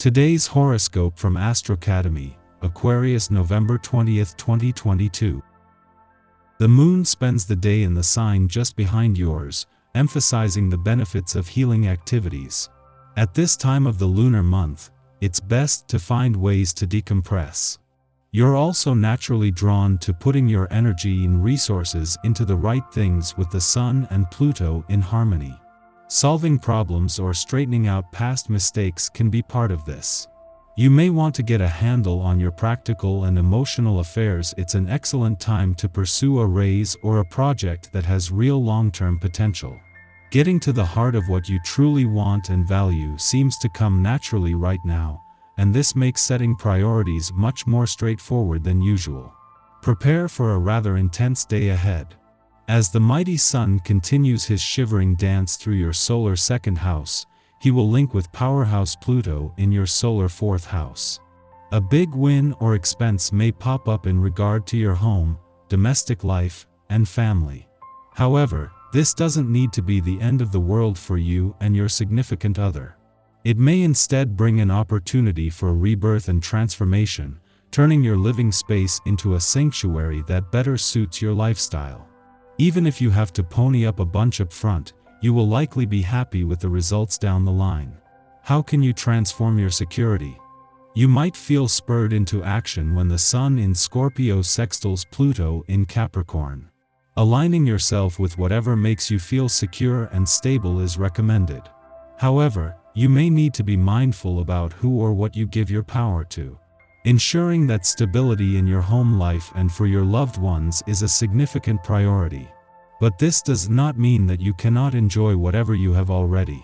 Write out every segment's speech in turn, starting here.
Today's horoscope from Astrocademy, Aquarius November 20th, 2022. The moon spends the day in the sign just behind yours, emphasizing the benefits of healing activities. At this time of the lunar month, it's best to find ways to decompress. You're also naturally drawn to putting your energy and resources into the right things with the Sun and Pluto in harmony. Solving problems or straightening out past mistakes can be part of this. You may want to get a handle on your practical and emotional affairs. It's an excellent time to pursue a raise or a project that has real long-term potential. Getting to the heart of what you truly want and value seems to come naturally right now, and this makes setting priorities much more straightforward than usual. Prepare for a rather intense day ahead. As the mighty Sun continues his shivering dance through your solar second house, he will link with powerhouse Pluto in your solar fourth house. A big win or expense may pop up in regard to your home, domestic life, and family. However, this doesn't need to be the end of the world for you and your significant other. It may instead bring an opportunity for rebirth and transformation, turning your living space into a sanctuary that better suits your lifestyle. Even if you have to pony up a bunch up front, you will likely be happy with the results down the line. How can you transform your security? You might feel spurred into action when the Sun in Scorpio sextiles Pluto in Capricorn. Aligning yourself with whatever makes you feel secure and stable is recommended. However, you may need to be mindful about who or what you give your power to. Ensuring that stability in your home life and for your loved ones is a significant priority. But this does not mean that you cannot enjoy whatever you have already.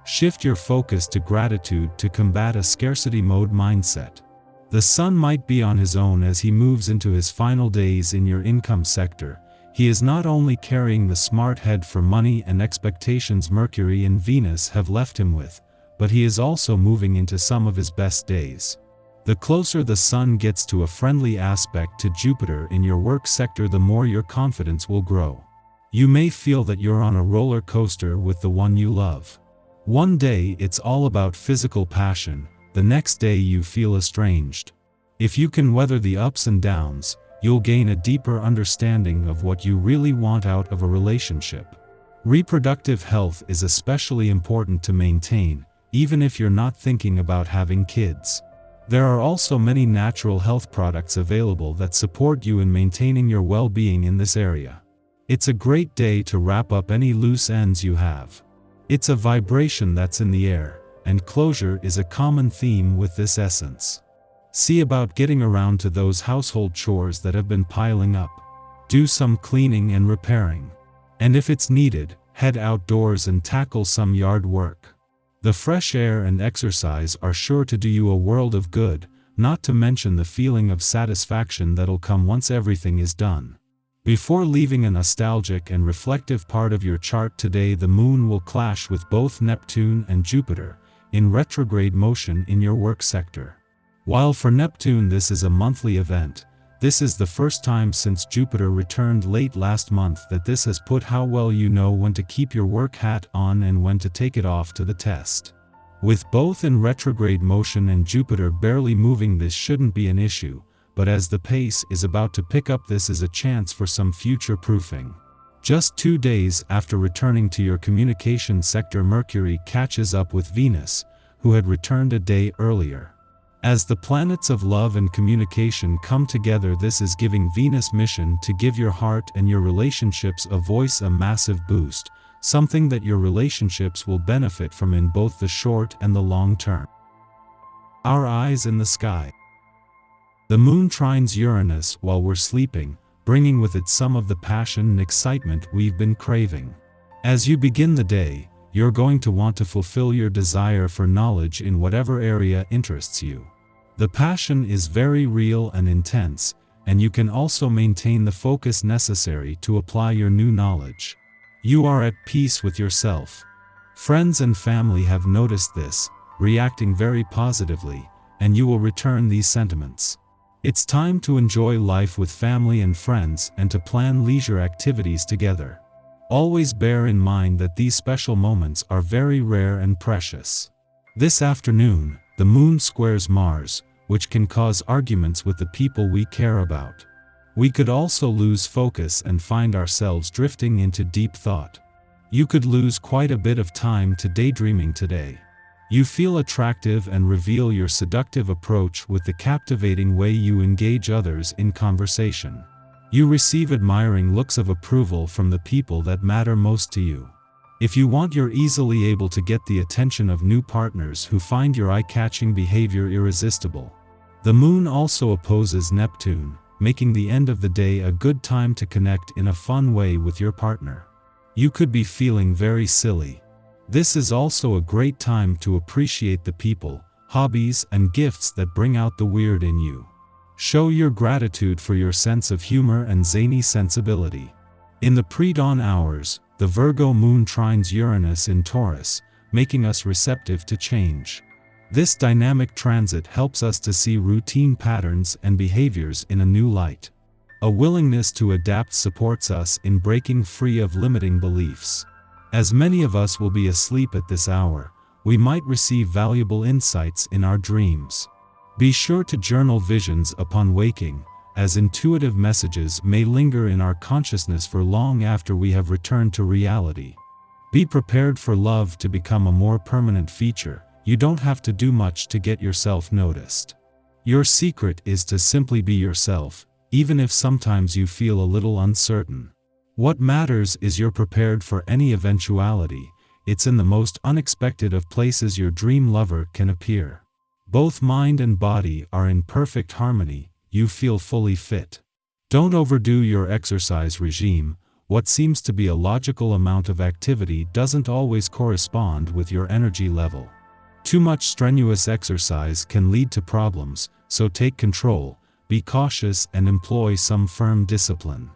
Shift your focus to gratitude to combat a scarcity mode mindset. The Sun might be on his own as he moves into his final days in your income sector. He is not only carrying the smart head for money and expectations Mercury and Venus have left him with, but he is also moving into some of his best days. The closer the Sun gets to a friendly aspect to Jupiter in your work sector, the more your confidence will grow. You may feel that you're on a roller coaster with the one you love. One day it's all about physical passion, the next day you feel estranged. If you can weather the ups and downs, you'll gain a deeper understanding of what you really want out of a relationship. Reproductive health is especially important to maintain, even if you're not thinking about having kids. There are also many natural health products available that support you in maintaining your well-being in this area. It's a great day to wrap up any loose ends you have. It's a vibration that's in the air, and closure is a common theme with this essence. See about getting around to those household chores that have been piling up. Do some cleaning and repairing. And if it's needed, head outdoors and tackle some yard work. The fresh air and exercise are sure to do you a world of good, not to mention the feeling of satisfaction that'll come once everything is done. Before leaving a nostalgic and reflective part of your chart today, the moon will clash with both Neptune and Jupiter, in retrograde motion in your work sector. While for Neptune this is a monthly event, this is the first time since Jupiter returned late last month that this has put how well you know when to keep your work hat on and when to take it off to the test. With both in retrograde motion and Jupiter barely moving, this shouldn't be an issue, but as the pace is about to pick up, this is a chance for some future proofing. Just 2 days after returning to your communication sector, Mercury catches up with Venus, who had returned a day earlier. As the planets of love and communication come together, this is giving Venus mission to give your heart and your relationships a voice, a massive boost, something that your relationships will benefit from in both the short and the long term. Our eyes in the sky. The moon trines Uranus while we're sleeping, bringing with it some of the passion and excitement we've been craving. As you begin the day, you're going to want to fulfill your desire for knowledge in whatever area interests you. The passion is very real and intense, and you can also maintain the focus necessary to apply your new knowledge. You are at peace with yourself. Friends and family have noticed this, reacting very positively, and you will return these sentiments. It's time to enjoy life with family and friends and to plan leisure activities together. Always bear in mind that these special moments are very rare and precious. This afternoon, the moon squares Mars, which can cause arguments with the people we care about. We could also lose focus and find ourselves drifting into deep thought. You could lose quite a bit of time to daydreaming today. You feel attractive and reveal your seductive approach with the captivating way you engage others in conversation. You receive admiring looks of approval from the people that matter most to you. If you want, you're easily able to get the attention of new partners who find your eye-catching behavior irresistible. The moon also opposes Neptune, making the end of the day a good time to connect in a fun way with your partner. You could be feeling very silly. This is also a great time to appreciate the people, hobbies, and gifts that bring out the weird in you. Show your gratitude for your sense of humor and zany sensibility. In the pre-dawn hours, the Virgo moon trines Uranus in Taurus, making us receptive to change. This dynamic transit helps us to see routine patterns and behaviors in a new light. A willingness to adapt supports us in breaking free of limiting beliefs. As many of us will be asleep at this hour, we might receive valuable insights in our dreams. Be sure to journal visions upon waking, as intuitive messages may linger in our consciousness for long after we have returned to reality. Be prepared for love to become a more permanent feature. You don't have to do much to get yourself noticed. Your secret is to simply be yourself, even if sometimes you feel a little uncertain. What matters is you're prepared for any eventuality. It's in the most unexpected of places your dream lover can appear. Both mind and body are in perfect harmony. You feel fully fit. Don't overdo your exercise regime. What seems to be a logical amount of activity doesn't always correspond with your energy level. Too much strenuous exercise can lead to problems, so take control, be cautious, and employ some firm discipline.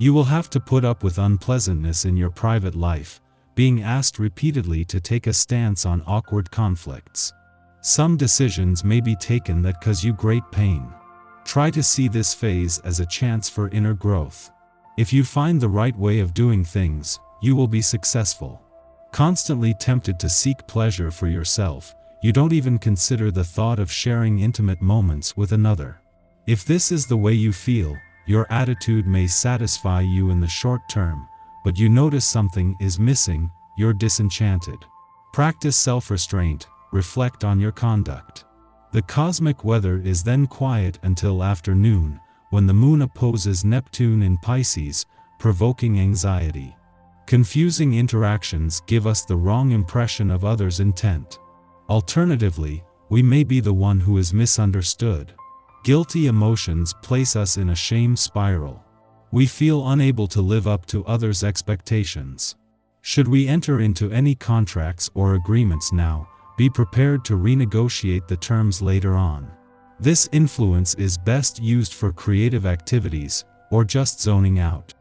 You will have to put up with unpleasantness in your private life, being asked repeatedly to take a stance on awkward conflicts. Some decisions may be taken that cause you great pain. Try to see this phase as a chance for inner growth. If you find the right way of doing things, you will be successful. Constantly tempted to seek pleasure for yourself, you don't even consider the thought of sharing intimate moments with another. If this is the way you feel, your attitude may satisfy you in the short term, but you notice something is missing, you're disenchanted. Practice self-restraint, reflect on your conduct. The cosmic weather is then quiet until afternoon, when the moon opposes Neptune in Pisces, provoking anxiety. Confusing interactions give us the wrong impression of others' intent. Alternatively, we may be the one who is misunderstood. Guilty emotions place us in a shame spiral. We feel unable to live up to others' expectations. Should we enter into any contracts or agreements now, be prepared to renegotiate the terms later on. This influence is best used for creative activities, or just zoning out.